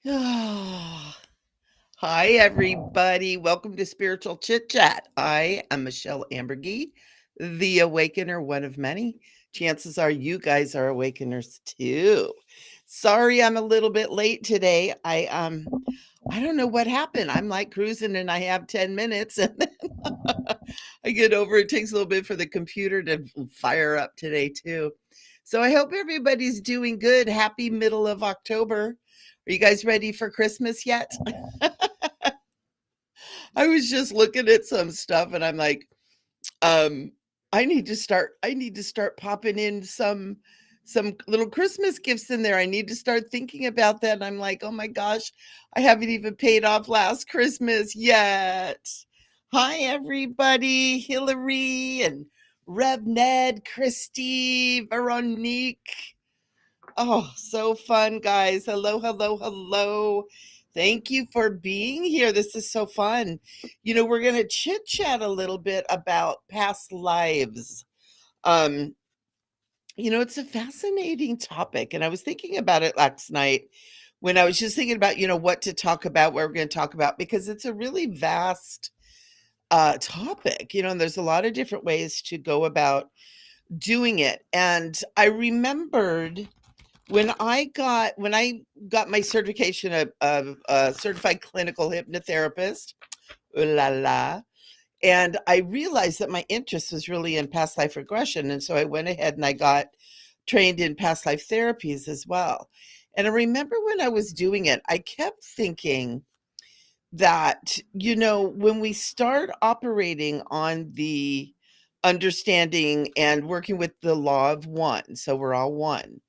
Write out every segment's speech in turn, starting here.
Hi, everybody. Welcome to Spiritual Chit Chat. I am Michele Amburgey, the Awakener, one of many. Chances are you guys are Awakeners too. Sorry, I'm a little bit late today. I don't know what happened. I'm like cruising and I have 10 minutes and then I get over. It takes a little bit for the computer to fire up today too. So I hope everybody's doing good. Happy middle of October. Are you guys ready for Christmas yet? I was just looking at some stuff and I'm like, um, I need to start popping in some little Christmas gifts in there. I need to start thinking about that. And I'm like, oh my gosh, I haven't even paid off last Christmas yet. Hi everybody, Hillary and Rev Ned, Christy, Veronique. Oh, so fun, guys. Hello, hello, hello. Thank you for being here. This is so fun. We're going to chit chat a little bit about past lives. Um, it's a fascinating topic. And I was thinking about it last night when I was just thinking about, what to talk about, what we're going to talk about, because it's a really vast topic, and there's a lot of different ways to go about doing it. And I remembered when I got my certification of certified clinical hypnotherapist, ooh la la, and I realized that my interest was really in past life regression, and so I went ahead and I got trained in past life therapies as well. And I remember when I was doing it, I kept thinking that when we start operating on the understanding and working with the law of one, so we're all one,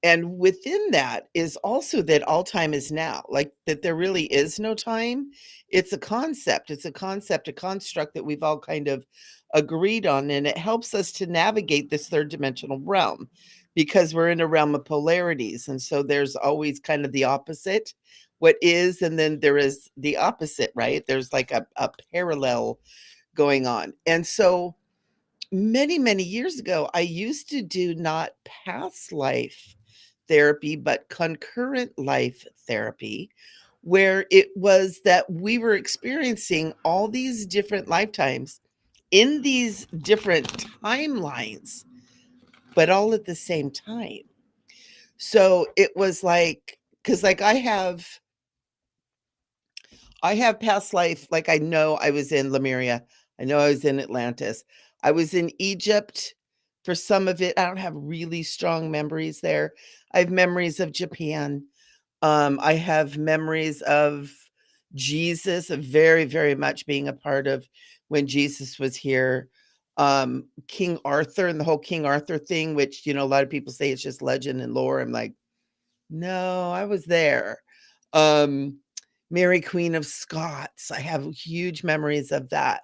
and within that is also that all time is now, like that there really is no time. It's a construct that we've all kind of agreed on. And it helps us to navigate this third dimensional realm because we're in a realm of polarities. And so there's always kind of the opposite, what is, and then there is the opposite, right? There's like a parallel going on. And so many, many years ago, I used to do not past life therapy, but concurrent life therapy, where it was that we were experiencing all these different lifetimes in these different timelines, but all at the same time. So it was like, because like I have past life, like I know I was in Lemuria. I know I was in Atlantis. I was in Egypt for some of it. I don't have really strong memories there. I have memories of Japan. I have memories of Jesus, of very, very much being a part of when Jesus was here. King Arthur and the whole King Arthur thing, which, a lot of people say it's just legend and lore. I'm like, no, I was there. Um, Mary Queen of Scots, I have huge memories of that,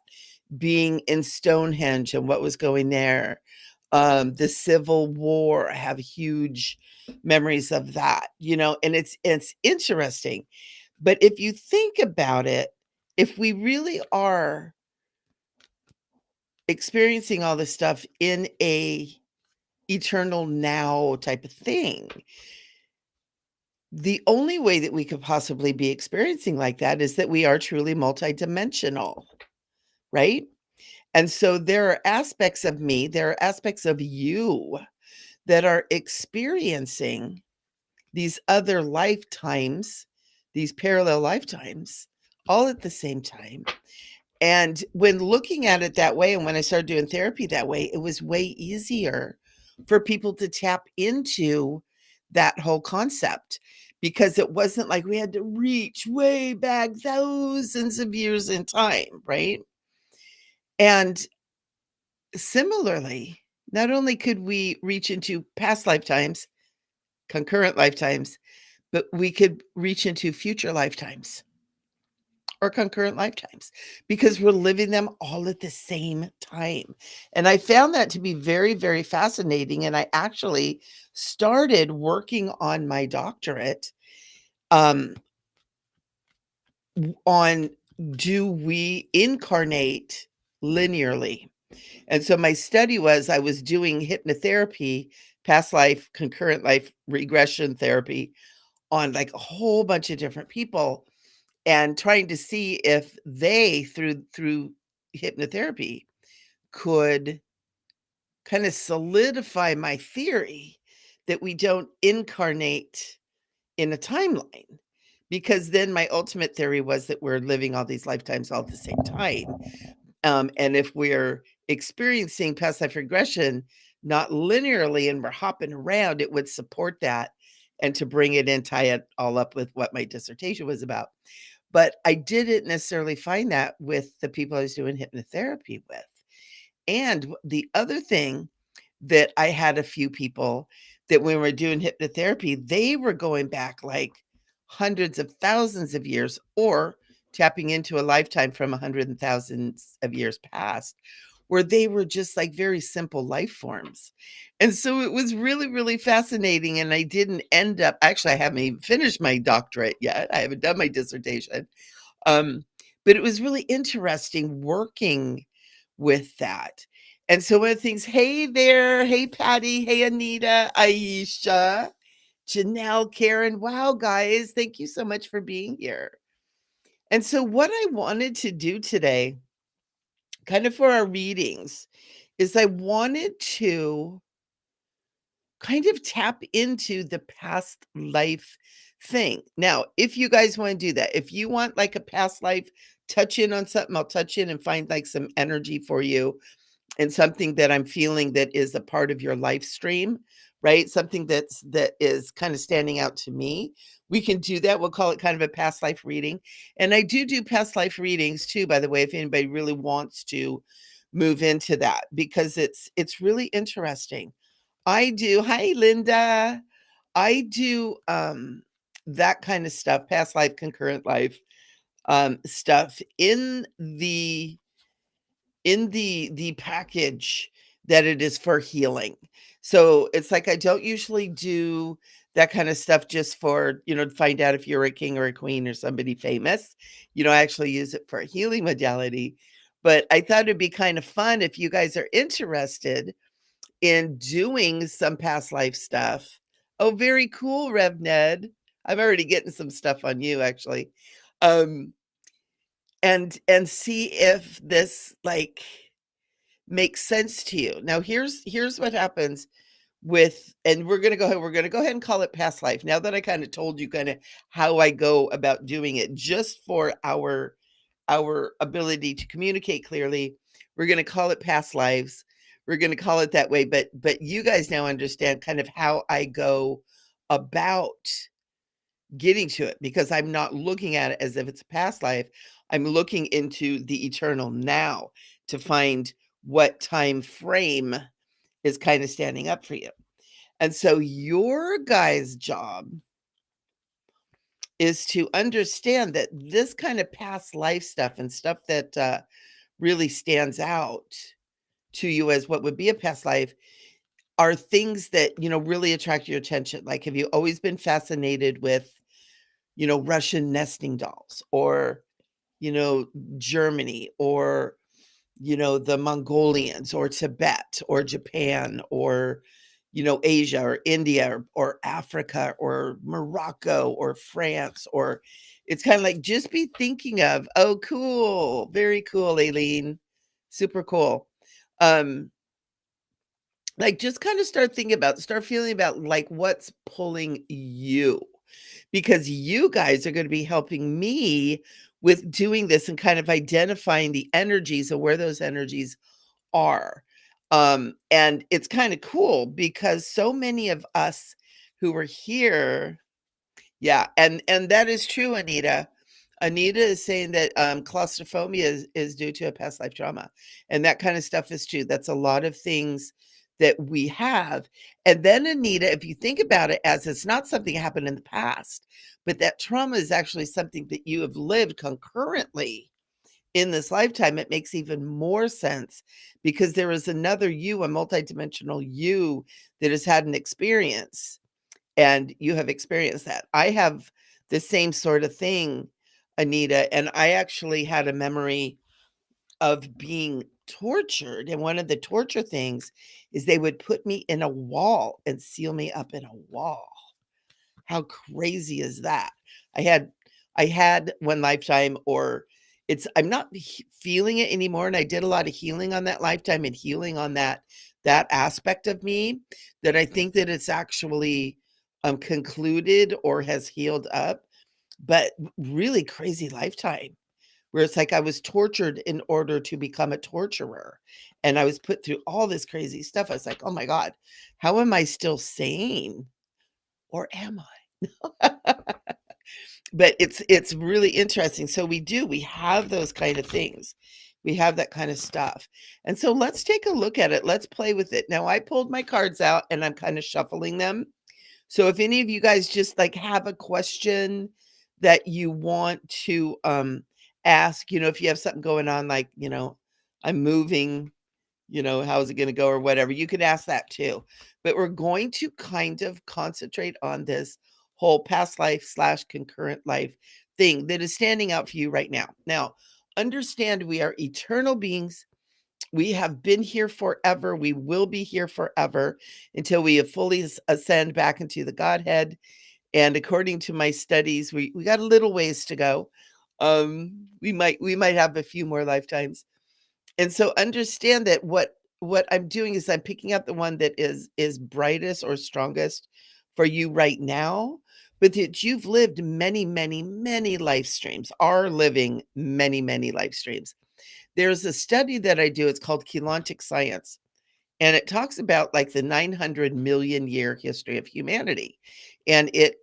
being in Stonehenge and what was going there. The Civil War, I have huge memories of that, and it's interesting. But if you think about it, if we really are experiencing all this stuff in a eternal now type of thing, the only way that we could possibly be experiencing like that is that we are truly multidimensional, right? And so there are aspects of me, there are aspects of you that are experiencing these other lifetimes, these parallel lifetimes, all at the same time. And when looking at it that way, and when I started doing therapy that way, it was way easier for people to tap into that whole concept because it wasn't like we had to reach way back thousands of years in time, right? And similarly, not only could we reach into past lifetimes, concurrent lifetimes, but we could reach into future lifetimes or concurrent lifetimes because we're living them all at the same time. And I found that to be very, very fascinating. And I actually started working on my doctorate um, on, do we incarnate linearly? And so my study was, I was doing hypnotherapy, past life, concurrent life regression therapy on like a whole bunch of different people and trying to see if they through hypnotherapy could kind of solidify my theory that we don't incarnate in a timeline. Because then my ultimate theory was that we're living all these lifetimes all at the same time. And if we're experiencing past life regression, not linearly, and we're hopping around, it would support that and to bring it and tie it all up with what my dissertation was about. But I didn't necessarily find that with the people I was doing hypnotherapy with. And the other thing that I had a few people that when we were doing hypnotherapy, they were going back like hundreds of thousands of years or tapping into a lifetime from a hundred and thousands of years past, where they were just like very simple life forms. And so it was really, really fascinating. And I didn't end up, actually, I haven't even finished my doctorate yet. I haven't done my dissertation. Um, but it was really interesting working with that. And so one of the things, hey there, hey Patty, hey Anita, Aisha, Janelle, Karen. Wow, guys, thank you so much for being here. And so what I wanted to do today, kind of for our readings, is I wanted to kind of tap into the past life thing. Now, if you guys want to do that, if you want like a past life touch in on something, I'll touch in and find like some energy for you and something that I'm feeling that is a part of your life stream, right? Something that is kind of standing out to me. We can do that. We'll call it kind of a past life reading. And I do past life readings too, by the way, if anybody really wants to move into that, because it's really interesting. I do. Hi, Linda. I do that kind of stuff, past life, concurrent life stuff in the package that it is for healing. So it's like I don't usually do that kind of stuff just for, to find out if you're a king or a queen or somebody famous. I actually use it for a healing modality. But I thought it'd be kind of fun if you guys are interested in doing some past life stuff. Oh, very cool, Rev Ned. I'm already getting some stuff on you, actually. Um, and see if this like makes sense to you. Now, here's what happens with, and we're gonna go ahead and call it past life. Now that I kind of told you kind of how I go about doing it, just for our ability to communicate clearly, we're gonna call it past lives. We're gonna call it that way, but you guys now understand kind of how I go about getting to it, because I'm not looking at it as if it's a past life. I'm looking into the eternal now to find what time frame is kind of standing up for you. And so your guys' job is to understand that this kind of past life stuff and stuff that really stands out to you as what would be a past life are things that, really attract your attention. Like, have you always been fascinated with, Russian nesting dolls, or, you know, Germany, or, the Mongolians, or Tibet, or Japan, or, Asia, or India, or Africa, or Morocco, or France, or it's kind of like just be thinking of, oh, cool, very cool, Aileen, super cool. Um, like just kind of start feeling about like what's pulling you, because you guys are going to be helping me with doing this and kind of identifying the energies and where those energies are. And it's kind of cool because so many of us who were here, yeah, and that is true, Anita. Anita is saying that claustrophobia is due to a past life trauma, and that kind of stuff is true. That's a lot of things that we have. And then, Anita, if you think about it as it's not something that happened in the past, but that trauma is actually something that you have lived concurrently in this lifetime, it makes even more sense because there is another you, a multidimensional you, that has had an experience, and you have experienced that. I have the same sort of thing, Anita, and I actually had a memory of being tortured, and one of the torture things is they would put me in a wall and seal me up in a wall. How crazy is that? I had one lifetime, or I'm not feeling it anymore, and I did a lot of healing on that lifetime and healing on that aspect of me, that I think that it's actually concluded or has healed up. But really crazy lifetime, where it's like I was tortured in order to become a torturer, and I was put through all this crazy stuff. I was like, oh my God, how am I still sane, or am I? But it's really interesting. So we have those kind of things. We have that kind of stuff. And so let's take a look at it. Let's play with it. Now I pulled my cards out and I'm kind of shuffling them. So if any of you guys just like have a question that you want to ask, if you have something going on, like, I'm moving, how's it going to go, or whatever, you could ask that too. But we're going to kind of concentrate on this whole past life slash concurrent life thing that is standing out for you right now. Now, understand we are eternal beings. We have been here forever. We will be here forever until we have fully ascend back into the Godhead. And according to my studies, we got a little ways to go. We might have a few more lifetimes. And so understand that what I'm doing is I'm picking up the one that is brightest or strongest for you right now, but that you've lived many, many, many life streams, are living many, many life streams. There's a study that I do, it's called Keylontic Science, and it talks about like the 900 million year history of humanity. And it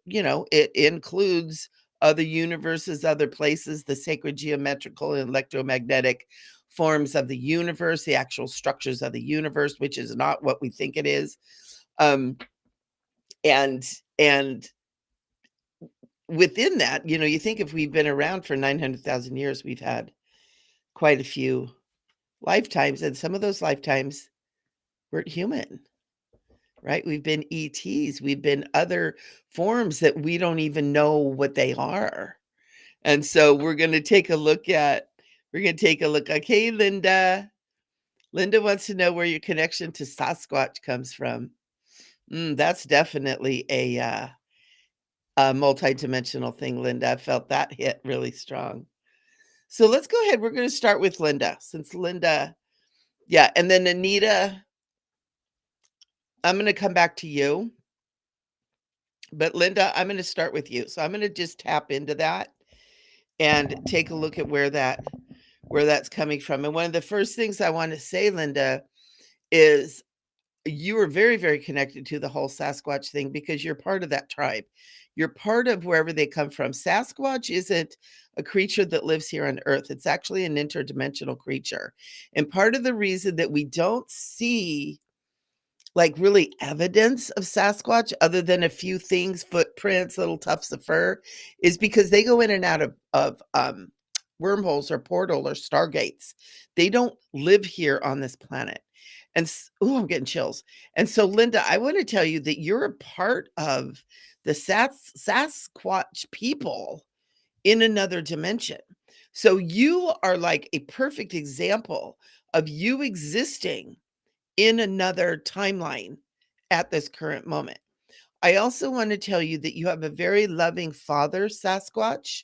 includes other universes, other places, the sacred geometrical and electromagnetic forms of the universe, the actual structures of the universe, which is not what we think it is. Um, and and within that, you think if we've been around for 900,000 years, we've had quite a few lifetimes, and some of those lifetimes weren't human, right? We've been ETs, we've been other forms that we don't even know what they are. And so we're going to take a look. Okay, Linda. Linda wants to know where your connection to Sasquatch comes from. That's definitely a multidimensional thing, Linda. I felt that hit really strong. So let's go ahead. We're going to start with Linda, since Linda, yeah, and then Anita, I'm going to come back to you. But Linda, I'm going to start with you. So I'm going to just tap into that and take a look at where that's coming from. And one of the first things I want to say, Linda, is you are very, very connected to the whole Sasquatch thing because you're part of that tribe. You're part of wherever they come from. Sasquatch isn't a creature that lives here on Earth. It's actually an interdimensional creature. And part of the reason that we don't see like really evidence of Sasquatch other than a few things, footprints, little tufts of fur, is because they go in and out of wormholes or portal or stargates. They don't live here on this planet. And I'm getting chills. And so, Linda, I want to tell you that you're a part of the Sasquatch people in another dimension. So you are like a perfect example of you existing in another timeline at this current moment. I also want to tell you that you have a very loving father, Sasquatch,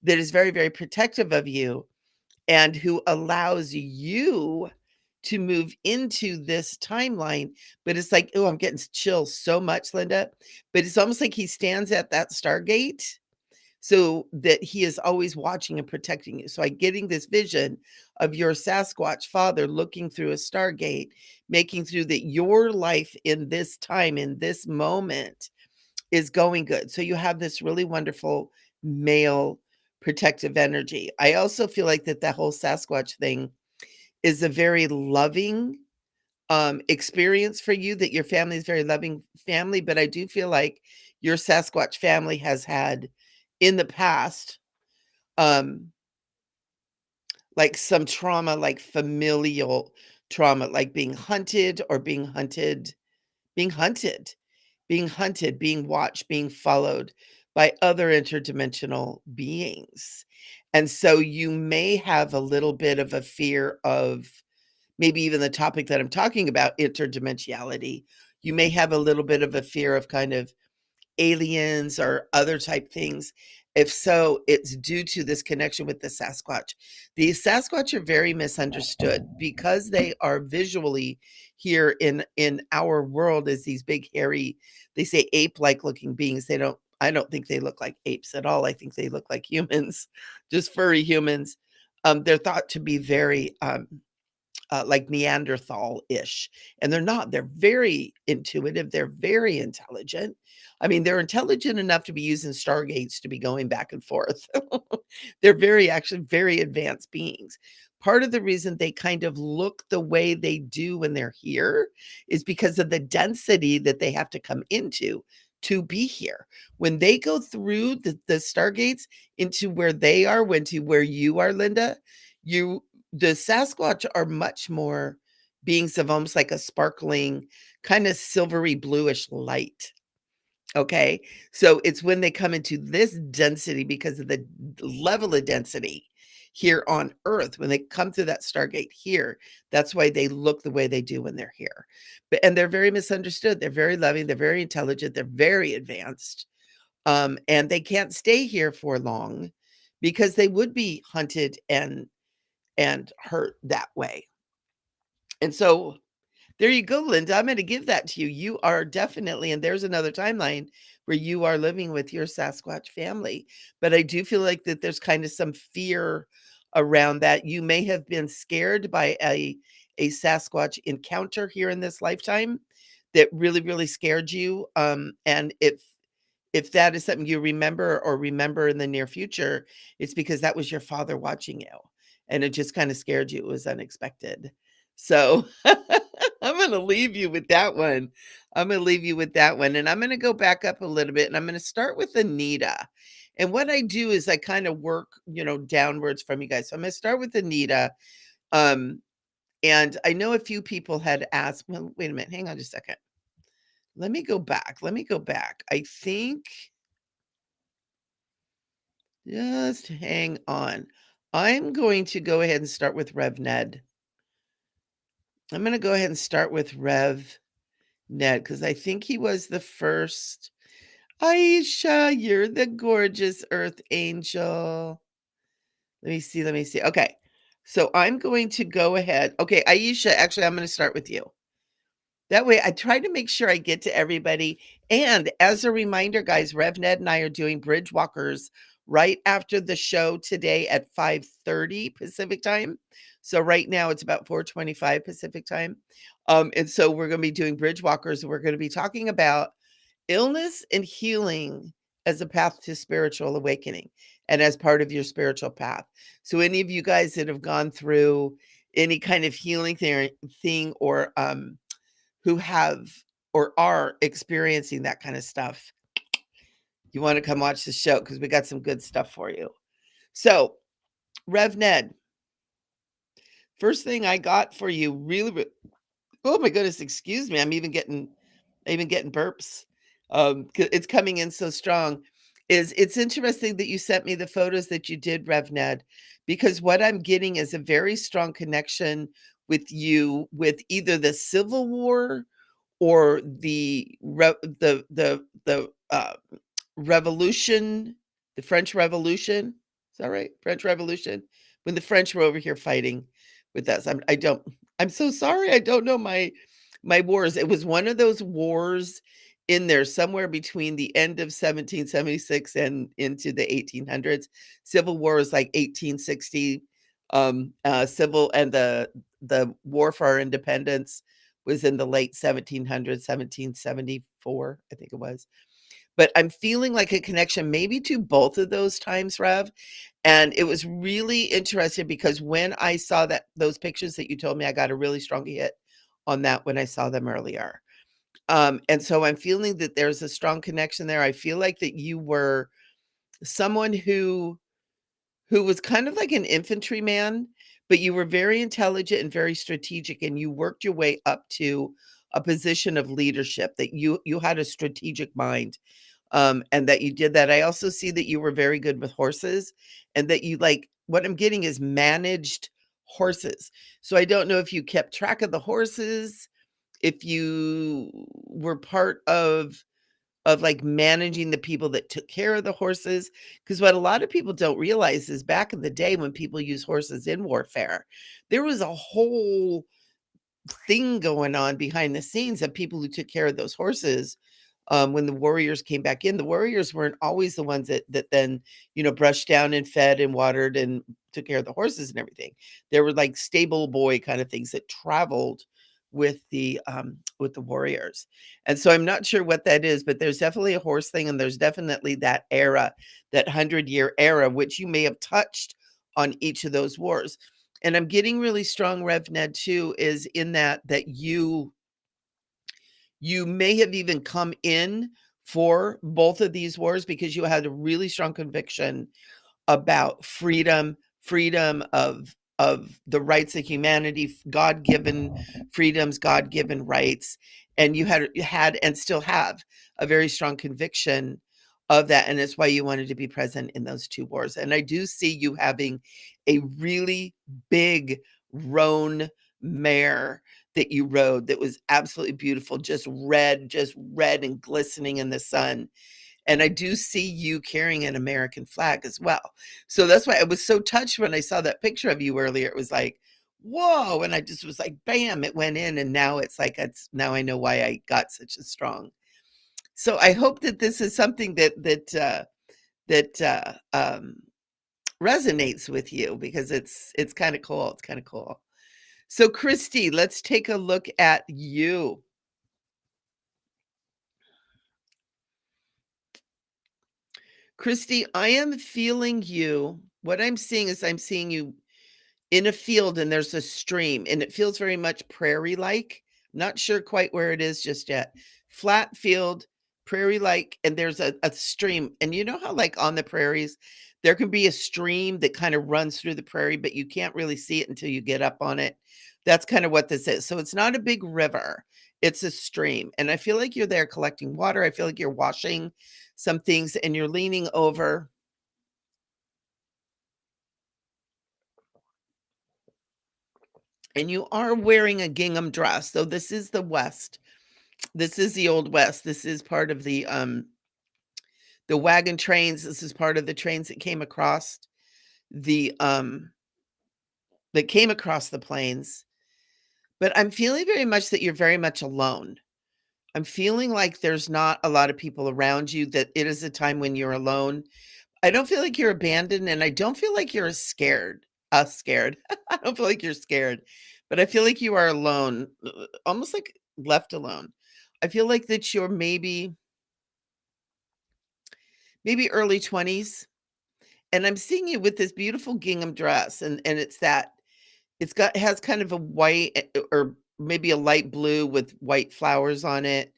that is very, very protective of you and who allows you to move into this timeline. But it's like, oh, I'm getting chills so much, Linda. But it's almost like he stands at that Stargate so that he is always watching and protecting you. So I'm getting this vision of your Sasquatch father looking through a Stargate, making through that your life in this time, in this moment, is going good. So you have this really wonderful male protective energy. I also feel like that whole Sasquatch thing is a very loving experience for you, that your family is very loving family. But I do feel like your Sasquatch family has had in the past like some trauma, like familial trauma, like being hunted or being hunted, being watched, being followed by other interdimensional beings. And so you may have a little bit of a fear of maybe even the topic that I'm talking about, interdimensionality. You may have a little bit of a fear of kind of aliens or other type things? If so, it's due to this connection with the Sasquatch. The Sasquatch are very misunderstood because they are visually here in our world as these big hairy, they say ape-like looking beings. I don't think they look like apes at all. I think they look like humans, just furry humans. They're thought to be very like Neanderthal-ish, and they're not. They're very intuitive. They're very intelligent. I mean, they're intelligent enough to be using stargates to be going back and forth. They're actually very advanced beings. Part of the reason they kind of look the way they do when they're here is because of the density that they have to come into to be here. When they go through the stargates into where they are, to where you are, Linda, you the Sasquatch are much more beings of almost like a sparkling, kind of silvery bluish light. Okay. So it's when they come into this density because of the level of density here on Earth, when they come through that Stargate here, that's why they look the way they do when they're here. And they're very misunderstood. They're very loving. They're very intelligent. They're very advanced. And they can't stay here for long because they would be hunted and hurt that way. And so there you go, Linda. I'm going to give that to you. You are definitely, and there's another timeline where you are living with your Sasquatch family. But I do feel like that there's kind of some fear around that. You may have been scared by a Sasquatch encounter here in this lifetime that really, really scared you. And if that is something you remember in the near future, it's because that was your father watching you and it just kind of scared you. It was unexpected. So I'm going to leave you with that one. I'm going to leave you with that one. And I'm going to go back up a little bit and I'm going to start with Anita. And what I do is I kind of work, downwards from you guys. So I'm going to start with Anita. And I know a few people had asked, well, wait a minute, hang on just a second. Let me go back. I think, just hang on. I'm going to go ahead and start with Rev Ned. I'm going to go ahead and start with Rev Ned because I think he was the first. Aisha, you're the gorgeous earth angel. Let me see. Okay. So I'm going to go ahead. Okay, Aisha, actually, I'm going to start with you. That way, I try to make sure I get to everybody. And as a reminder, guys, Rev Ned and I are doing Bridge Walkers right after the show today at 5:30 Pacific time. So right now it's about 4:25 Pacific time. And so we're going to be doing Bridge Walkers. We're going to be talking about illness and healing as a path to spiritual awakening and as part of your spiritual path. So any of you guys that have gone through any kind of healing thing or who have or are experiencing that kind of stuff, you want to come watch the show because we got some good stuff for you. So, Rev Ned, first thing I got for you, really, oh my goodness, excuse me, I'm even getting burps. It's coming in so strong. It's interesting that you sent me the photos that you did, Rev Ned, because what I'm getting is a very strong connection with you with either the Civil War or the revolution, the French Revolution. Is that right? French Revolution. When the French were over here fighting with us. I'm so sorry. I don't know my wars. It was one of those wars in there somewhere between the end of 1776 and into the 1800s. Civil War was like 1860. Civil and the war for our independence was in the late 1700s, 1774, I think it was. But I'm feeling like a connection maybe to both of those times, Rev. And it was really interesting because when I saw those pictures that you told me, I got a really strong hit on that when I saw them earlier. And so I'm feeling that there's a strong connection there. I feel like that you were someone who was kind of like an infantryman, but you were very intelligent and very strategic, and you worked your way up to a position of leadership, that you had a strategic mind, and that you did that. I also see that you were very good with horses and that you what I'm getting is managed horses. So I don't know if you kept track of the horses, if you were part of of, like, managing the people that took care of the horses. Because what a lot of people don't realize is back in the day when people used horses in warfare, there was a whole thing going on behind the scenes of people who took care of those horses. When the warriors came back in, the warriors weren't always the ones that then, brushed down and fed and watered and took care of the horses and everything. There were like stable boy kind of things that traveled with the warriors. And so I'm not sure what that is, but there's definitely a horse thing, and there's definitely that era, that 100-year era, which you may have touched on each of those wars. And I'm getting really strong Rev Ned too, is in that you may have even come in for both of these wars because you had a really strong conviction about freedom of the rights of humanity, God-given freedoms, God-given rights, and you had and still have a very strong conviction of that, and it's why you wanted to be present in those 2 wars. And I do see you having a really big roan mare that you rode that was absolutely beautiful, just red and glistening in the sun. And I do see you carrying an American flag as well. So that's why I was so touched when I saw that picture of you earlier. It was like, whoa. And I just was like, bam, it went in. And now it's like, now I know why I got such a strong. So I hope that this is something that resonates with you, because it's kind of cool. It's kind of cool. So Christy, let's take a look at you. Christy, I am feeling you. What I'm seeing is I'm seeing you in a field, and there's a stream, and it feels very much prairie-like. Not sure quite where it is just yet. Flat field, prairie-like, and there's a stream. And you know how, like, on the prairies, there can be a stream that kind of runs through the prairie, but you can't really see it until you get up on it? That's kind of what this is. So it's not a big river, it's a stream. And I feel like you're there collecting water. I feel like you're washing some things, and you're leaning over, and you are wearing a gingham dress. So this is the West. This is the old West. This is part of the wagon trains. This is part of the trains the that came across the plains. But I'm feeling very much that you're very much alone. I'm feeling like there's not a lot of people around you, that it is a time when you're alone. I don't feel like you're abandoned, and I don't feel like you're scared. I don't feel like you're scared, but I feel like you are alone, almost like left alone. I feel like that you're maybe early 20s, and I'm seeing you with this beautiful gingham dress, and it has kind of a white, or maybe a light blue with white flowers on it,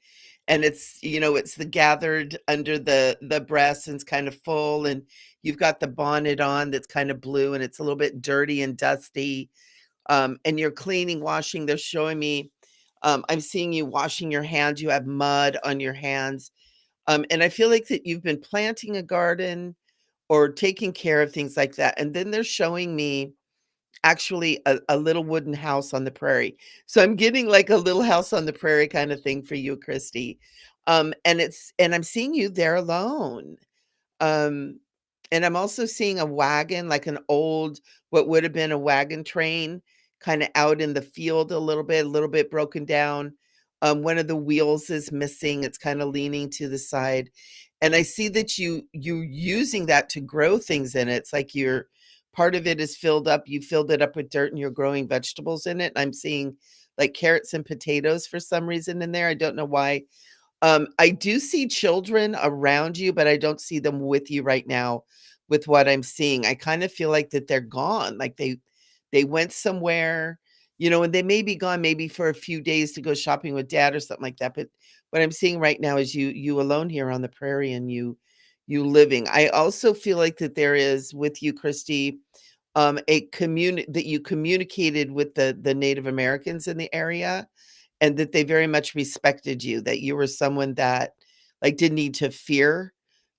and it's the gathered under the breast, and it's kind of full, and you've got the bonnet on that's kind of blue, and it's a little bit dirty and dusty, and you're cleaning, washing. They're showing me, I'm seeing you washing your hands. You have mud on your hands, and I feel like that you've been planting a garden or taking care of things like that. And then they're showing me actually a little wooden house on the prairie. So I'm getting like a little house on the prairie kind of thing for you, Christy. And I'm seeing you there alone. Um, and I'm also seeing a wagon, like an old, what would have been a wagon train, kind of out in the field a little bit broken down. One of the wheels is missing. It's kind of leaning to the side. And I see that you using that to grow things in it. It's like you're part of it is filled up. You filled it up with dirt, and you're growing vegetables in it. I'm seeing like carrots and potatoes for some reason in there. I don't know why. I do see children around you, but I don't see them with you right now with what I'm seeing. I kind of feel like that they're gone, like they went somewhere, and they may be gone maybe for a few days to go shopping with dad or something like that. But what I'm seeing right now is you alone here on the prairie, and you living. I also feel like that there is with you, Christy, a community that you communicated with the Native Americans in the area, and that they very much respected you, that you were someone that, like, didn't need to fear,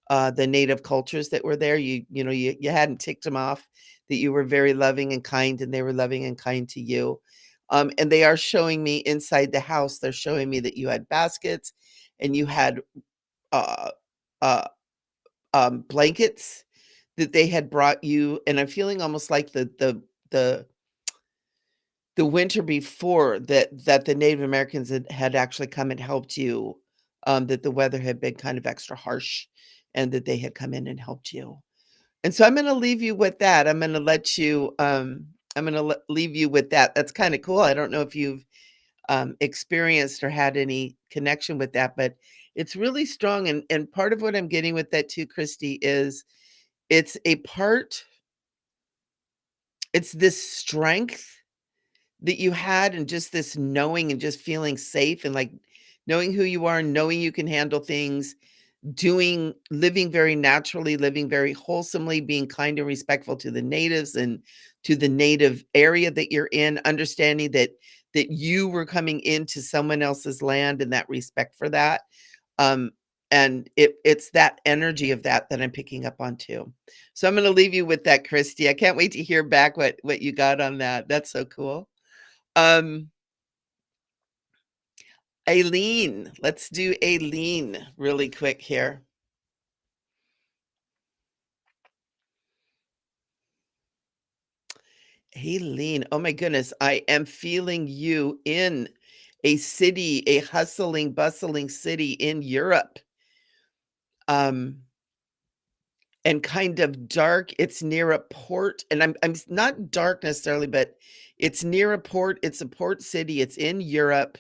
the native cultures that were there. You hadn't ticked them off, that you were very loving and kind, and they were loving and kind to you. And they are showing me inside the house, they're showing me that you had baskets, and you had, uh, uh, blankets that they had brought you, and I'm feeling almost like the the winter before that the Native Americans had actually come and helped you, that the weather had been kind of extra harsh, and that they had come in and helped you. And so I'm gonna leave you with that. I'm gonna let you, I'm gonna leave you with that. That's kinda cool. I don't know if you've, experienced or had any connection with that, but it's really strong, and part of what I'm getting with that too, Christy, is it's a part it's this strength that you had and just this knowing and just feeling safe and, like, knowing who you are, knowing you can handle things, doing living very naturally, living very wholesomely, being kind and respectful to the natives and to the native area that you're in, understanding that you were coming into someone else's land and that respect for that. Um, and it's that energy of that I'm picking up on too. So I'm gonna leave you with that, Christy. I can't wait to hear back what you got on that. That's so cool. Um, Aileen, let's do Aileen really quick here. Aileen, oh my goodness, I am feeling you in a city, a hustling, bustling city in Europe. Um, and kind of dark. It's near a port, and not dark necessarily, but it's near a port. It's a port city. It's in Europe.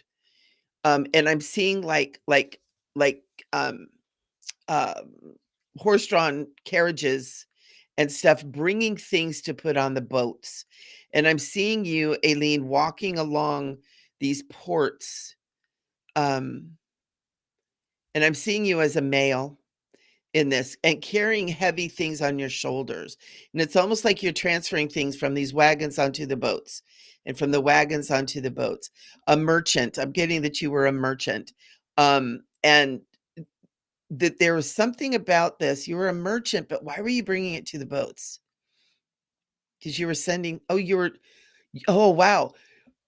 And I'm seeing like um um, horse-drawn carriages and stuff bringing things to put on the boats. And I'm seeing you, Aileen, walking along these ports, um, and I'm seeing you as a male in this and carrying heavy things on your shoulders. And it's almost like you're transferring things from these wagons onto the boats and from the wagons onto the boats. A merchant. I'm getting that you were a merchant. And that there was something about this. You were a merchant, but why were you bringing it to the boats? Because you were sending, oh, you were, oh, wow.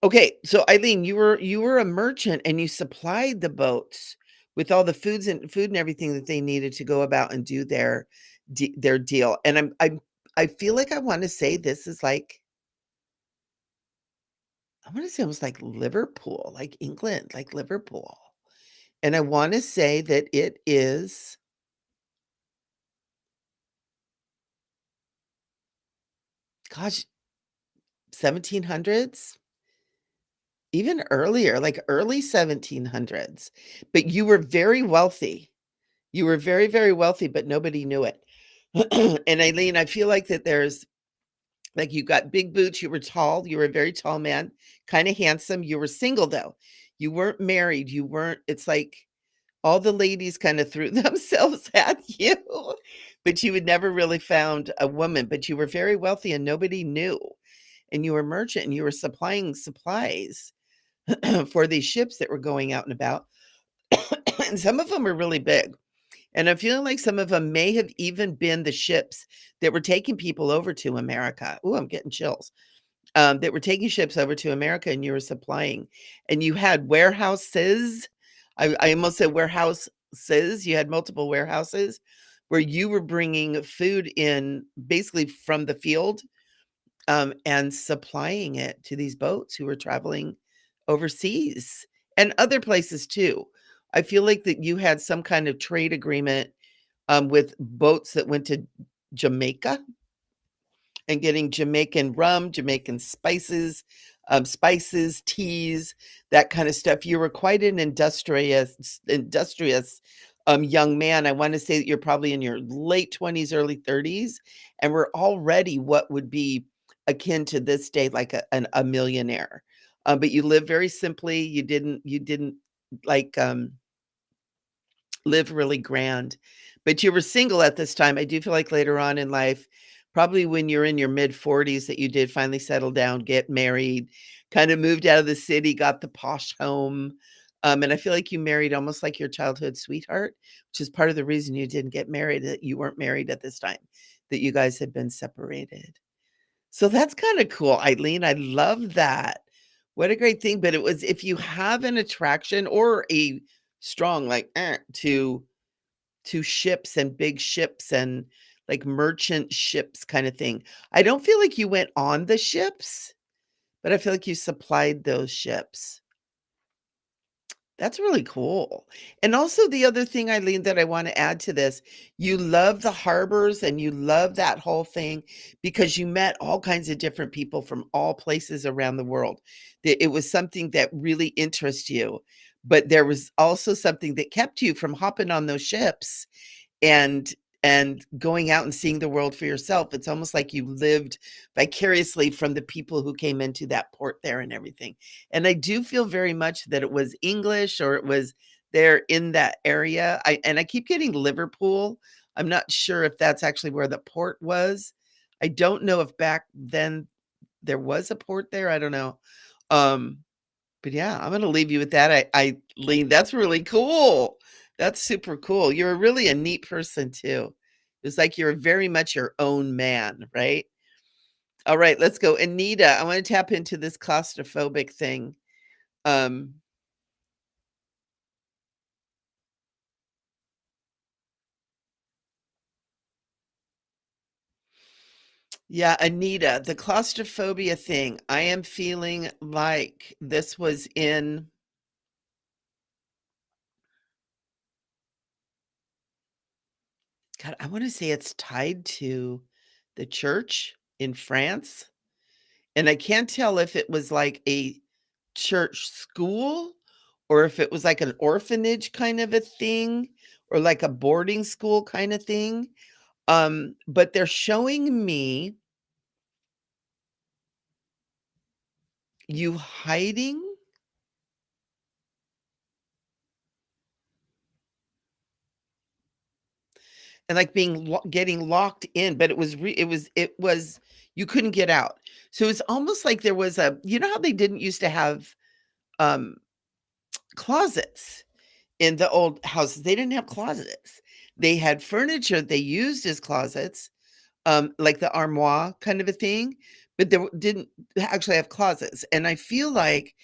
Okay, so Eileen, you were a merchant and you supplied the boats with all the food and everything that they needed to go about and do their deal. And I feel like I want to say this is like I want to say almost like Liverpool, like England, like Liverpool. And I want to say that it is, gosh, 1700s, even earlier, like early 1700s. But you were very wealthy. You were very, very wealthy, but nobody knew it. And Eileen, I feel like that there's like you got big boots, you were tall, you were a very tall man, kind of handsome. You were single though. You weren't married. You weren't, it's like all the ladies kind of threw themselves at you, but you had never really found a woman, but you were very wealthy and nobody knew. And you were a merchant and you were supplying supplies for these ships that were going out and about. And some of them were really big. And I'm feeling like some of them may have even been the ships that were taking people over to America. Ooh, I'm getting chills. That were taking ships over to America and you were supplying. And you had warehouses. I almost said warehouses. You had multiple warehouses where you were bringing food in basically from the field, and supplying it to these boats who were traveling overseas and other places too. I feel like that you had some kind of trade agreement, with boats that went to Jamaica and getting Jamaican rum, Jamaican spices, teas, that kind of stuff. You were quite an industrious young man. I want to say that you're probably in your late 20s, early 30s, and we're already what would be akin to this day, like a millionaire. But you live very simply. You didn't like live really grand. But you were single at this time. I do feel like later on in life, probably when you're in your mid-40s, that you did finally settle down, get married, kind of moved out of the city, got the posh home. And I feel like you married almost like your childhood sweetheart, which is part of the reason you didn't get married, that you weren't married at this time, that you guys had been separated. So that's kind of cool, Eileen. I love that. What a great thing. But it was if you have an attraction or a strong like to to ships and big ships and, like, merchant ships kinda thing. I don't feel like you went on the ships, but I feel like you supplied those ships. That's really cool. And also the other thing, Eileen, that I wanna add to this, you love the harbors and you love that whole thing because you met all kinds of different people from all places around the world. That it was something that really interests you, but there was also something that kept you from hopping on those ships and going out and seeing the world for yourself. It's almost like you lived vicariously from the people who came into that port there and everything. And I do feel very much that it was English or it was there in that area. I keep getting Liverpool. I'm not sure if that's actually where the port was. I don't know if back then there was a port there. I don't know. Um, but yeah, I'm gonna leave you with that. Eileen, that's really cool. That's super cool. You're really a neat person too. It's like you're very much your own man, right? All right, let's go. Anita, I want to tap into this claustrophobic thing. Um, yeah, Anita, the claustrophobia thing. I am feeling like this was in, God, I want to say it's tied to the church in France. And I can't tell if it was like a church school or if it was like an orphanage kind of a thing or like a boarding school kind of thing. But they're showing me you hiding and like getting locked in, but it was you couldn't get out. So it's almost like there was a, you know how they didn't used to have um closets in the old houses. They didn't have closets. They had furniture they used as closets, like the armoire kind of a thing, but they didn't actually have closets. And I feel like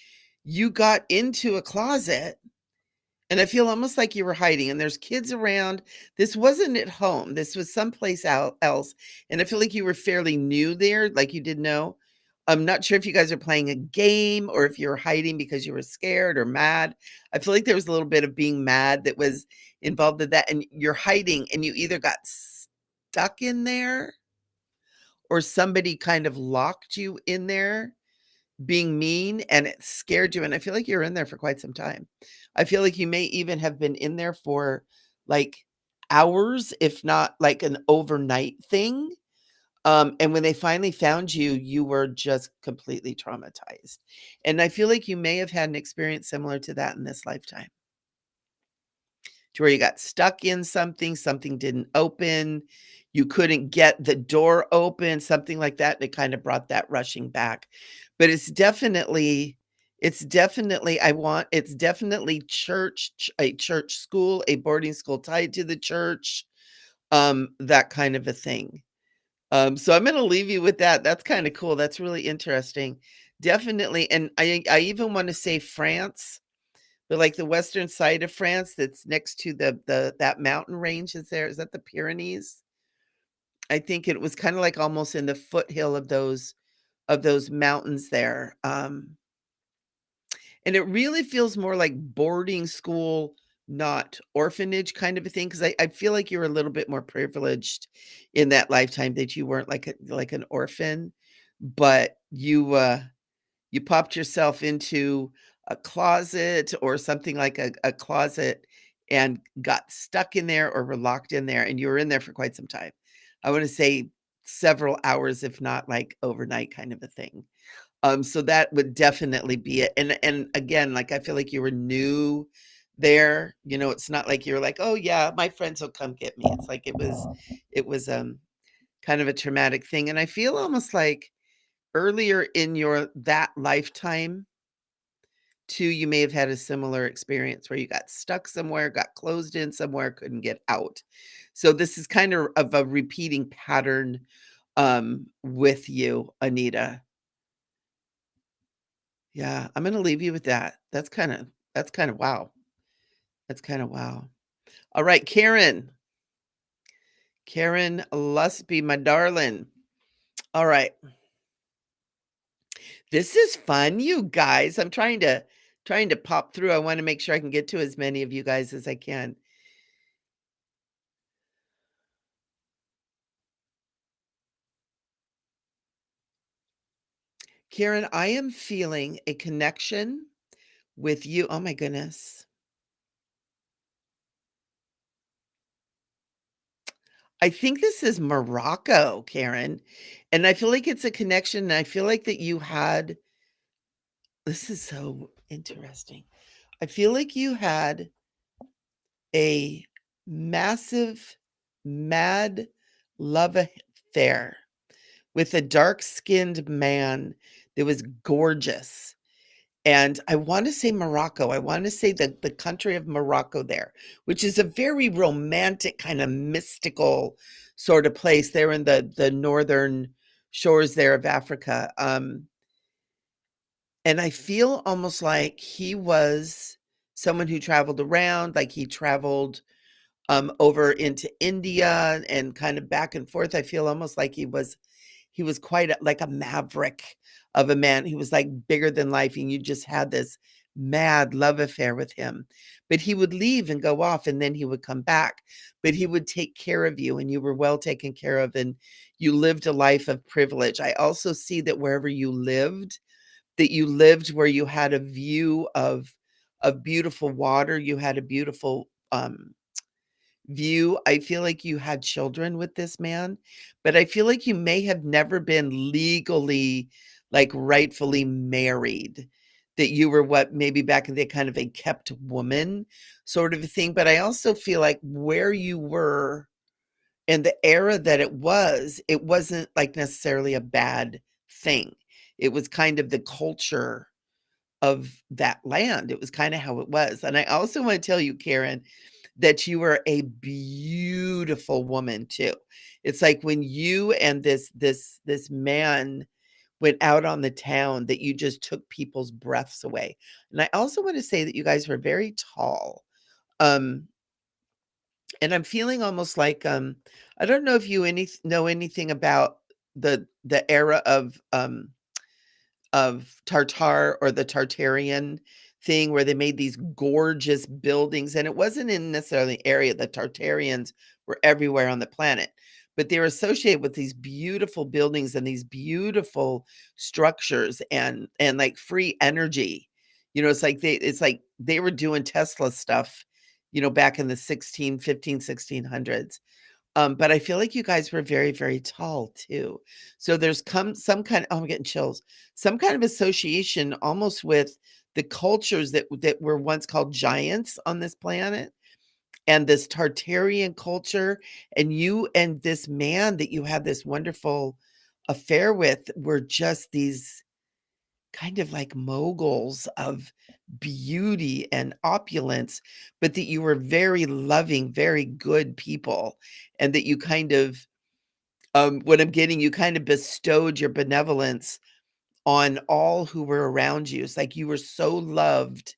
you got into a closet and I feel almost like you were hiding and there's kids around. This wasn't at home. This was someplace out else. And I feel like you were fairly new there, like you didn't know. I'm not sure if you guys are playing a game or if you were hiding because you were scared or mad. I feel like there was a little bit of being mad that was involved in that. And you're hiding and you either got stuck in there or somebody kind of locked you in there being mean and it scared you, and I feel like you're in there for quite some time. I feel like you may even have been in there for, like, hours, if not, like, an overnight thing, and when they finally found you, you were just completely traumatized, and I feel like you may have had an experience similar to that in this lifetime. To where you got stuck in something, something didn't open, you couldn't get the door open, something like that, and it kinda brought that rushing back. But it's definitely a church school, a boarding school tied to the church, that kind of a thing. So I'm gonna leave you with that. That's kinda cool, that's really interesting. Definitely, and I even wanna say France, but, like, the western side of France that's next to the that mountain range is there, is that the Pyrenees? I think it was kinda, like, almost in the foothill of those mountains there, and it really feels more like boarding school, not orphanage kind of a thing. Because I feel like you're a little bit more privileged in that lifetime that you weren't like an orphan, but you popped yourself into a closet or something like a closet and got stuck in there or were locked in there, and you were in there for quite some time. I wanna say several hours, if not, like, overnight kind of a thing. So that would definitely be it, and again, like, I feel like you were new there, it's not like you're like, "Oh, yeah, my friends will come get me." It's like it was kind of a traumatic thing, and I feel almost like earlier in your that lifetime too, you may have had a similar experience where you got stuck somewhere, got closed in somewhere, couldn't get out. So this is kind of a repeating pattern, with you, Anita. Yeah, I'm gonna leave you with that. That's kinda wow. That's kinda wow. All right, Karen. Karen Lusby, my darling. All right. This is fun, you guys. I'm trying to pop through. I want to make sure I can get to as many of you guys as I can. Karen, I am feeling a connection with you. Oh my goodness. I think this is Morocco, Karen. And I feel like it's a connection. And I feel like that you had this is so interesting. I feel like you had a massive, mad love affair with a dark-skinned man that was gorgeous. And I wanna say Morocco. I wanna say that the country of Morocco there, which is a very romantic, kinda mystical sorta place there in the northern shores there of Africa. And I feel almost like he was someone who traveled around, like he traveled over into India and kind of back and forth. I feel almost like he was quite like a maverick of a man. He was like bigger than life, and you just had this mad love affair with him. But he would leave and go off, and then he would come back. But he would take care of you, and you were well taken care of, and you lived a life of privilege. I also see that wherever you lived, that you lived where you had a view of beautiful water. You had a beautiful view. I feel like you had children with this man, but I feel like you may have never been legally, like, rightfully married, that you were what maybe back in the day kind of a kept woman sort of a thing, but I also feel like where you were in the era that it wasn't, like, necessarily a bad thing. It was kind of the culture of that land. It was kinda how it was, and I also wanna tell you, Karen, that you are a beautiful woman too. It's like when you and this man went out on the town that you just took people's breaths away. And I also want to say that you guys were very tall. Um, and I'm feeling almost like I don't know if you know anything about the era of Tartar or the Tartarian thing where they made these gorgeous buildings, and it wasn't in necessarily the area. The Tartarians were everywhere on the planet, but they were associated with these beautiful buildings and these beautiful structures and, like, free energy. It's like they were doing Tesla stuff, back in the 1600s. But I feel like you guys were very, very tall too. So there's come some kind oh, I'm getting chills. Some kind of association almost with the cultures that were once called giants on this planet and this Tartarian culture, and you and this man that you had this wonderful affair with were just these kind of like moguls of beauty and opulence, but that you were very loving, very good people, and that you kind of, what I'm getting, you kind of bestowed your benevolence on all who were around you. It's like you were so loved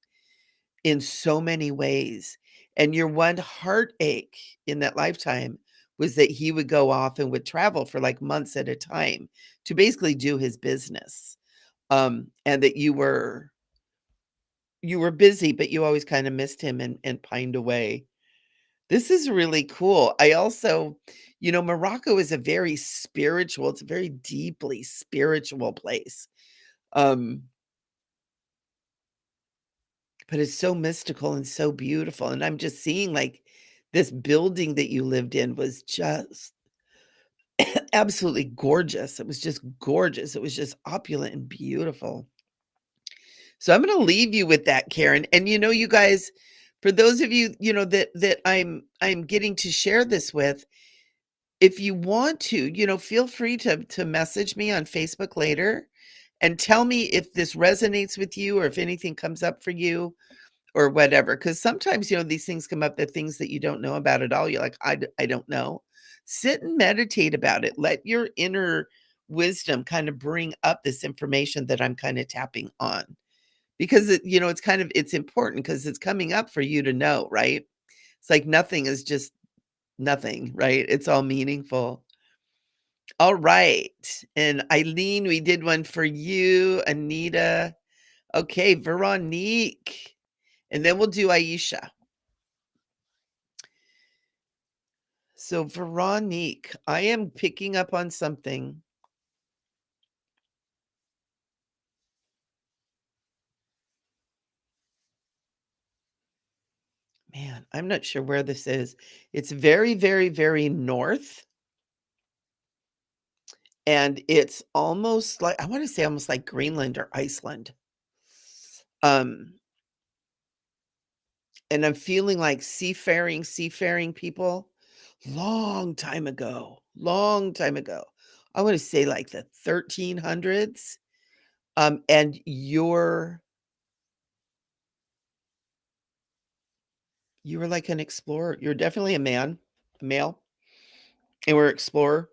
in so many ways, and your one heartache in that lifetime was that he would go off and would travel for, like, months at a time to basically do his business, and that you were busy, but you always kinda missed him and pined away. This is really cool. I also Morocco is a very spiritual it's a very deeply spiritual place, um, but it's so mystical and so beautiful, and I'm just seeing, like, this building that you lived in was just absolutely gorgeous. It was just gorgeous. It was just opulent and beautiful. So I'm gonna leave you with that, Karen. And you guys, for those of you, that I'm getting to share this with, if you want to, feel free to message me on Facebook later and tell me if this resonates with you or if anything comes up for you or whatever. Because sometimes, these things come up, the things that you don't know about at all. You're like, I don't know. Sit and meditate about it. Let your inner wisdom kind of bring up this information that I'm kind of tapping on. Because it's important because it's coming up for you to know, right? It's like nothing is just nothing, right? It's all meaningful. All right. And Eileen, we did one for you. Anita. Okay, Veronique. And then we'll do Aisha. So, Veronique, I am picking up on something. Man, I'm not sure where this is. It's very, very, very north. And it's almost like, I want to say almost like Greenland or Iceland. Um, and I'm feeling like seafaring people long time ago. I want to say like the 1300s. And you were like an explorer. You're definitely a male, and we're explorer.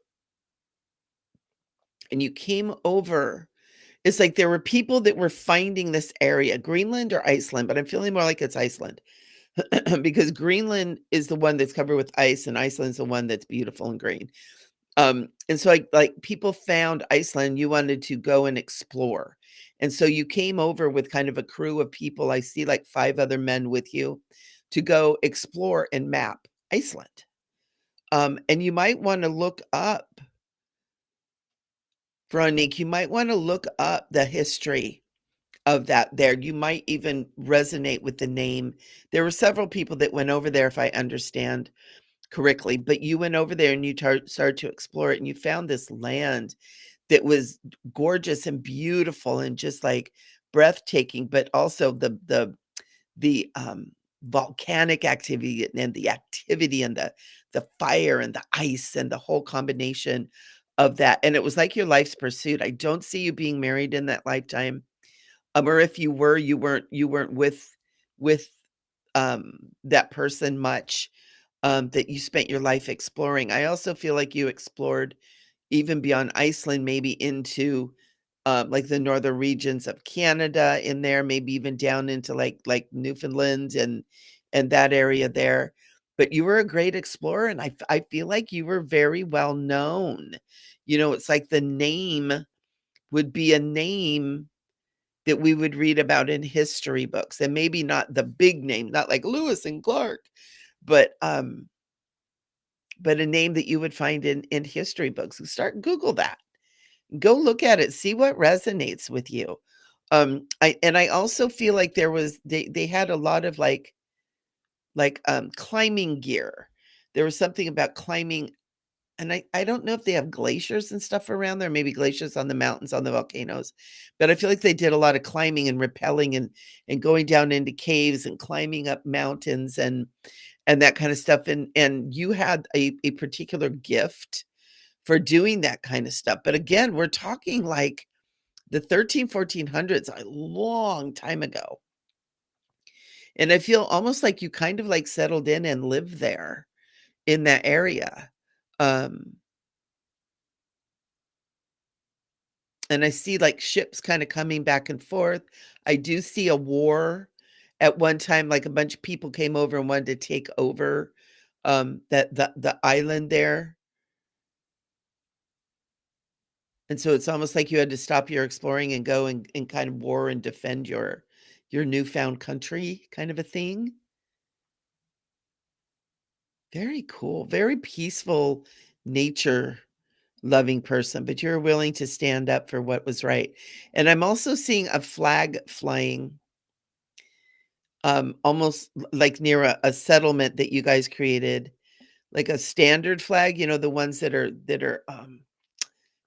And you came over. It's like there were people that were finding this area, Greenland or Iceland, but I'm feeling more like it's Iceland because Greenland is the one that's covered with ice, and Iceland's the one that's beautiful and green. And so like people found Iceland, you wanted to go and explore. And so you came over with kind of a crew of people. I see like 5 other men with you to go explore and map Iceland. And you might want to look up, Veronique, you might want to look up the history of that there. You might even resonate with the name. There were several people that went over there, if I understand correctly, but you went over there and you started to explore it, and you found this land that was gorgeous and beautiful and just like breathtaking, but also the volcanic activity and the activity and the fire and the ice and the whole combination of that. And it was like your life's pursuit. I don't see you being married in that lifetime. Or if you were, you weren't with that person much, that you spent your life exploring. I also feel like you explored even beyond Iceland, maybe into, like, the northern regions of Canada in there, maybe even down into, like, Newfoundland and that area there. But you were a great explorer, and I feel like you were very well known. You know, it's like the name would be a name that we would read about in history books, and maybe not the big name, not like Lewis and Clark, but, but a name that you would find in history books. Google that. Go look at it, see what resonates with you. I also feel like they had a lot of, climbing gear. There was something about climbing, and I don't know if they have glaciers and stuff around there, maybe glaciers on the mountains, on the volcanoes, but I feel like they did a lot of climbing and rappelling and going down into caves and climbing up mountains and that kind of stuff, and you had a particular gift for doing that kind of stuff. But again, we're talking like the 1400s, a long time ago. And I feel almost like you kind of like settled in and lived there in that area. Um, and I see like ships kind of coming back and forth. I do see a war at one time, like a bunch of people came over and wanted to take over that the island there. And so it's almost like you had to stop your exploring and go and kind of war and defend your newfound country kind of a thing. Very cool, very peaceful, nature loving person, but you're willing to stand up for what was right. And I'm also seeing a flag flying, almost like near a settlement that you guys created, like a standard flag, you know, the ones that are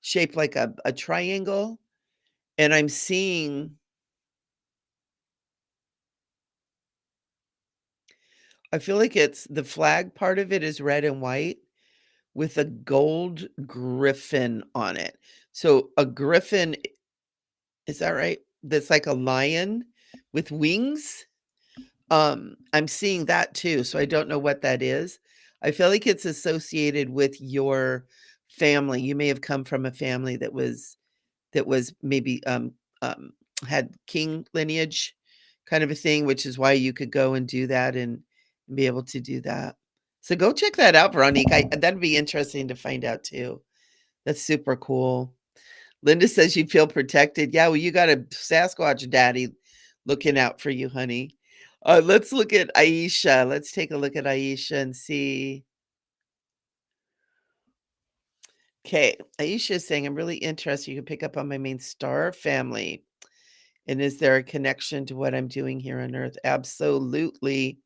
shaped like a triangle. And I'm seeing I feel like it's the flag part of it is red and white with a gold griffin on it. So a griffin, is that right? That's like a lion with wings? I'm seeing that too, so I don't know what that is. I feel like it's associated with your family. You may have come from a family that was maybe, had king lineage kind of a thing, which is why you could go and do that be able to do that. So go check that out, Veronique. That'd be interesting to find out too. That's super cool. Linda says you feel protected. Yeah, well, you got a Sasquatch daddy looking out for you, honey. Let's look at Aisha. Let's take a look at Aisha and see. Okay, Aisha is saying, I'm really interested. You can pick up on my main star family. And is there a connection to what I'm doing here on Earth? Absolutely.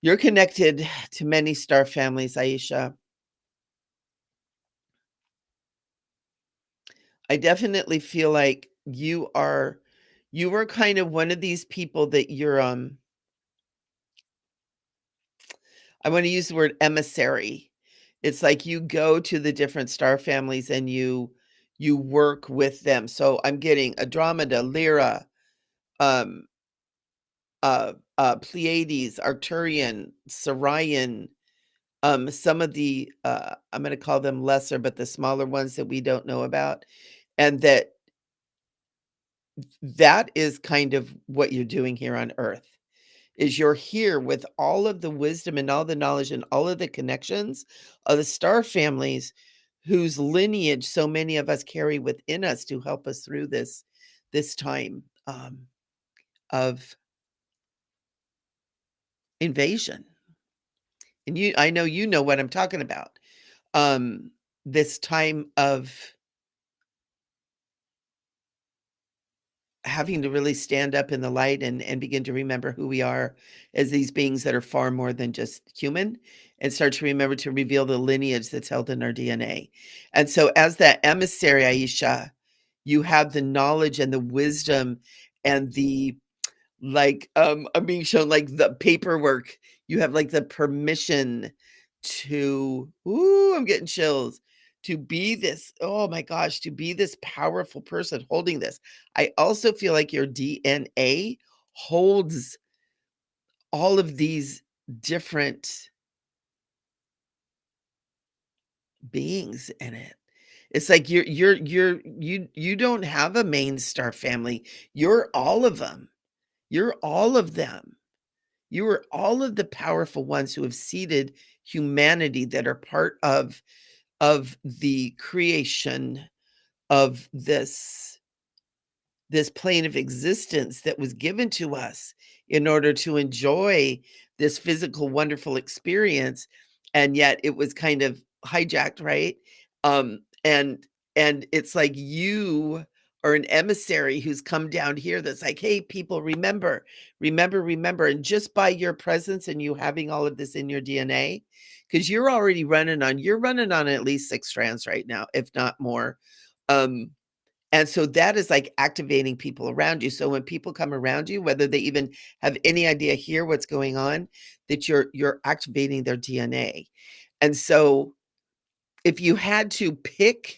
You're connected to many star families, Aisha. I definitely feel like you are kind of one of these people that you're I want to use the word emissary. It's like you go to the different star families and you work with them. So I'm getting Andromeda, Lyra, um, Pleiades, Arcturian, Sirian, some of the I'm going to call them lesser, but the smaller ones that we don't know about, and that is kind of what you're doing here on Earth. Is you're here with all of the wisdom and all the knowledge and all of the connections of the star families whose lineage so many of us carry within us to help us through this time of invasion. And I know you know what I'm talking about. Um, this time of having to really stand up in the light and begin to remember who we are as these beings that are far more than just human, and start to remember to reveal the lineage that's held in our DNA. And so as that emissary, Aisha, you have the knowledge and the wisdom and the like, I'm being shown, like, the paperwork. You have, like, the permission to ooh, I'm getting chills, to be this oh my gosh, to be this powerful person holding this. I also feel like your DNA holds all of these different beings in it. It's like you don't have a main star family. You're all of them. You're all of them. You are all of the powerful ones who have seeded humanity that are part of the creation of this plane of existence that was given to us in order to enjoy this physical wonderful experience, and yet it was kind of hijacked, right? And it's like you are an emissary who's come down here that's like, hey people, remember, remember, and just by your presence and you having all of this in your DNA, because you're running on at least 6 strands right now, if not more. Um and so that is like activating people around you. So when people come around you, whether they even have any idea here what's going on, that you're activating their DNA. And so if you had to pick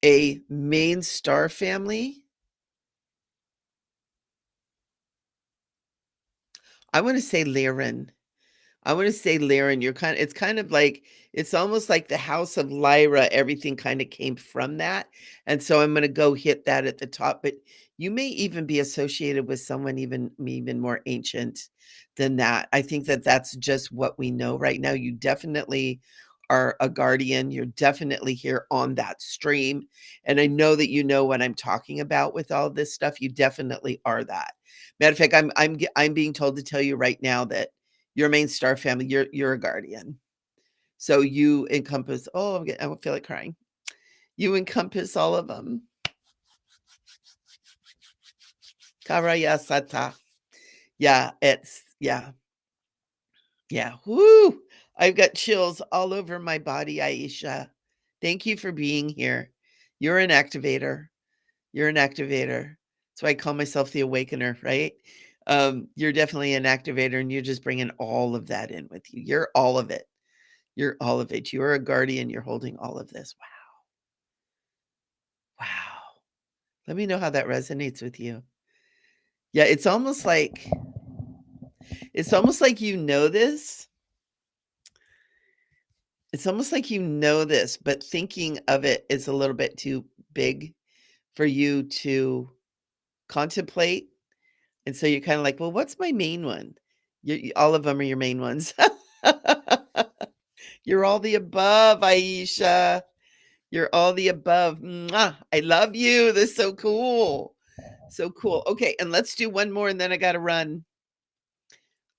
a main star family, I want to say Lyran. I wanna say Lyran, it's kind of like it's almost like the House of Lyra, everything kinda came from that, and so I'm gonna go hit that at the top, but you may even be associated with someone even more ancient than that. I think that that's just what we know right now. You definitely are a guardian, you're definitely here on that stream, and I know that you know what I'm talking about with all this stuff, you definitely are that. Matter of fact, I'm being told to tell you right now that your main star family, you're a guardian. So you encompass I feel like crying. You encompass all of them. Karayasata. Yeah, yeah. Woo! I've got chills all over my body, Aisha. Thank you for being here. You're an activator. You're an activator. That's why I call myself the Awakener, right? You're definitely an activator, and you're just bringing all of that in with you. You're all of it. You're all of it. You're a guardian. You're holding all of this. Wow. Wow. Let me know how that resonates with you. Yeah, it's almost like you know this. It's almost like you know this, but thinking of it is a little bit too big for you to contemplate. And so you're kind of like, well, what's my main one? All of them are your main ones. You're all the above, Aisha. You're all the above. Mwah. I love you. This is so cool. So cool. Okay, and let's do one more and then I gotta run.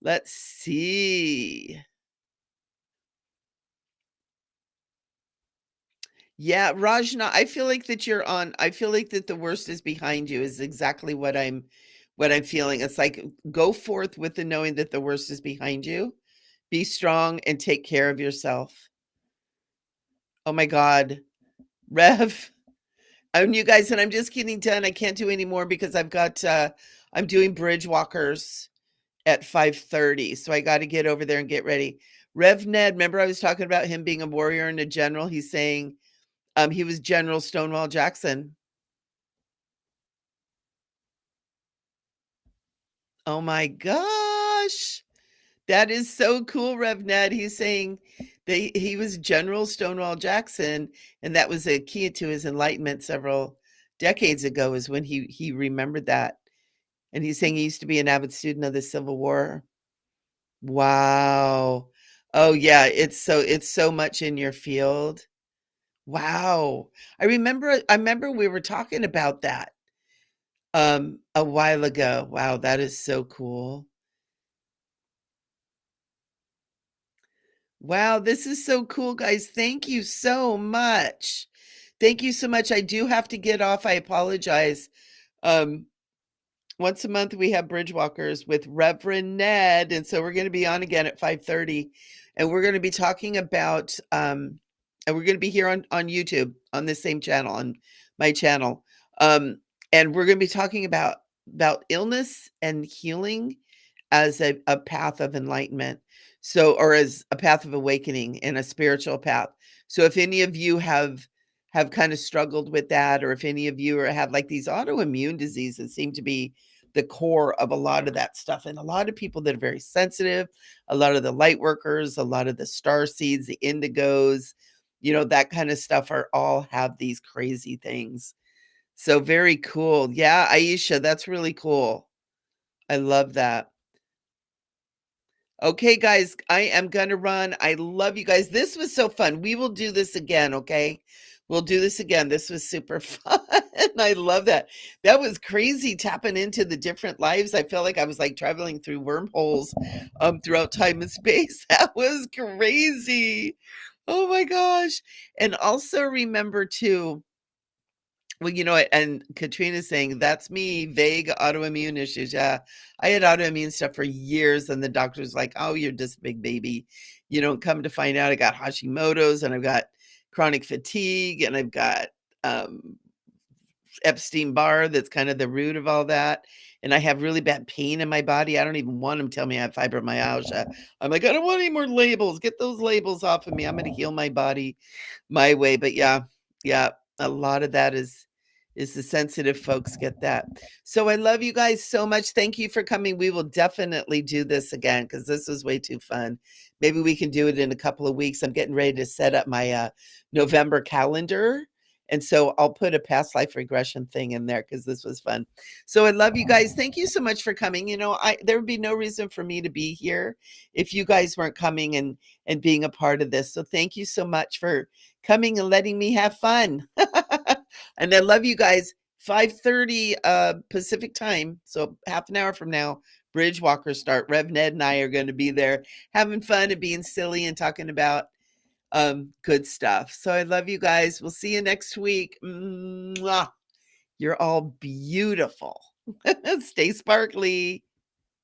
Let's see. Yeah, Rajna, I feel like that the worst is behind you is exactly what I'm feeling. It's like go forth with the knowing that the worst is behind you. Be strong and take care of yourself. Oh my God. Rev. And you guys, and I'm just getting done. I can't do any more because I'm doing bridge walkers at 5:30. So I got to get over there and get ready. Rev Ned, remember I was talking about him being a warrior and a general? He's saying he was General Stonewall Jackson. Oh my gosh. That is so cool, Rev Ned. He's saying that he was General Stonewall Jackson, and that was a key to his enlightenment several decades ago, is when he remembered that. And he's saying he used to be an avid student of the Civil War. Wow. Oh yeah, it's so much in your field. Wow. I remember we were talking about that a while ago. Wow, that is so cool. Wow, this is so cool, guys. Thank you so much. Thank you so much. I do have to get off. I apologize. Um, once a month we have bridge walkers with Reverend Ned, and so we're going to be on again at 5:30, and we're going to be talking about and we're going to be here on YouTube on this same channel, on my channel. Um, and we're going to be talking about illness and healing as a path of enlightenment. So, or as a path of awakening and a spiritual path. So if any of you have kind of struggled with that, or if any of you have like these autoimmune diseases seem to be the core of a lot of that stuff. And a lot of people that are very sensitive, a lot of the light workers, a lot of the star seeds, the indigos, that kind of stuff are all have these crazy things. So very cool. Yeah, Aisha, that's really cool. I love that. Okay, guys, I am gonna run. I love you guys. This was so fun. We will do this again, okay? We'll do this again. This was super fun. I love that. That was crazy tapping into the different lives. I felt like I was like traveling through wormholes throughout time and space. That was crazy. Oh my gosh. And also remember too, well, and Katrina's saying, "That's me, vague autoimmune issues." Yeah, I had autoimmune stuff for years, and the doctor's like, "Oh, you're just a big baby." Come to find out, I got Hashimoto's, and I've got chronic fatigue, and I've got um, Epstein-Barr. That's kind of the root of all that. And I have really bad pain in my body. I don't even want them to tell me I have fibromyalgia. I'm like, I don't want any more labels. Get those labels off of me. I'm going to heal my body my way. But yeah, yeah, a lot of that is the sensitive folks get that. So I love you guys so much. Thank you for coming. We will definitely do this again because this was way too fun. Maybe we can do it in a couple of weeks. I'm getting ready to set up my November calendar. And so I'll put a past life regression thing in there because this was fun. So I love you guys. Thank you so much for coming. There would be no reason for me to be here if you guys weren't coming and being a part of this. So thank you so much for coming and letting me have fun. And I love you guys. 5:30 Pacific time. So half an hour from now, bridge walkers start. Rev Ned and I are going to be there having fun and being silly and talking about good stuff. So I love you guys. We'll see you next week. Mwah. You're all beautiful. Stay sparkly.